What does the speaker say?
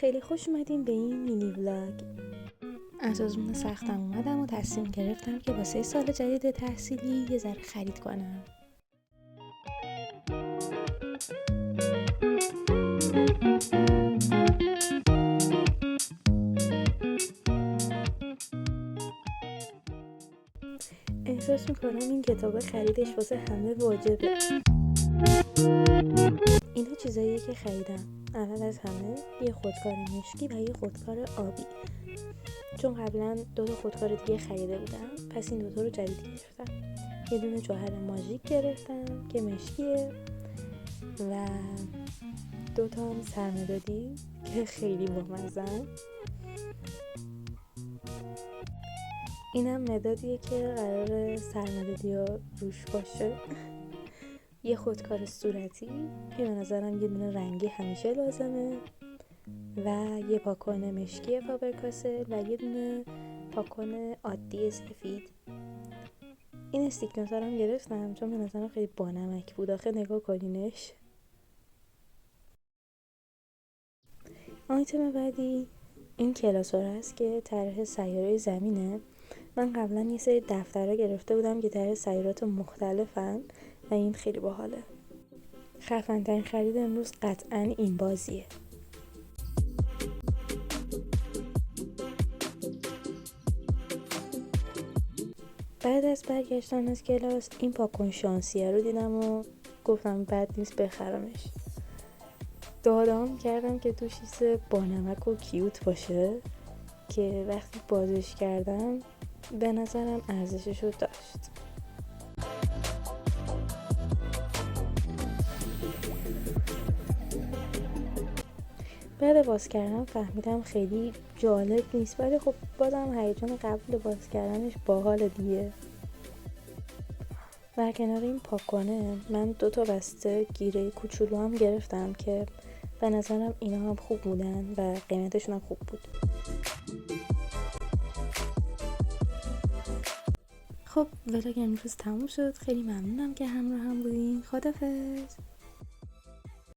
خیلی خوش اومدین به این مینی ولاگ. از آزمون سختم اومدم و تصمیم گرفتم که واسه سال جدید تحصیلی یه ذره خرید کنم. احساس میکنم این کتاب خریدش واسه همه واجبه. اینا چیزاییه که خریدم. اول از همه یه خودکار مشکی و یه خودکار آبی، چون قبلا 2 خودکار دیگه خریده بودم، پس این 2 رو جدید گرفتم. یه دونه جوهر ماژیک گرفتم که مشکیه و 2 هم سرمدادی که خیلی بامزه‌ان. اینم مدادیه که قرار سرمدادی ها روش باشه. یه خودکار صورتی که به نظرم یه دونه رنگی همیشه لازمه و یه پاکن مشکی فابرکاسل و یه دونه پاکن عادی سفید. این استیک نوت هم گرفتم چون به نظرم خیلی بانمک بود. آخه نگاه کنینش. آیتم بعدی این کلاسور هست که طرح سیاره زمینه. من قبلا یه سری دفترها گرفته بودم که طرح سیارات مختلفن و این خیلی باحاله. خفن‌ترین خرید امروز قطعاً این بازیه. بعد از برگشتن از کلاس این پاکن شانسیه رو دیدم و گفتم بد نیست بخرمش. دادام کردم که توش چیز بانمک و کیوت باشه که وقتی بازش کردم به نظرم ارزشش رو داشت. بعد باز کردم فهمیدم خیلی جالب نیست، ولی خب بازم هیجان قبل باز کردنش باحال دیگه. در کنار این پاکونه من 2 بسته گیره کوچولو هم گرفتم که به نظرم اینا هم خوب بودن و قیمتشون هم خوب بود. خب ولاگ امروز تموم شد. خیلی ممنونم که همراه هم بودین. خدافظ.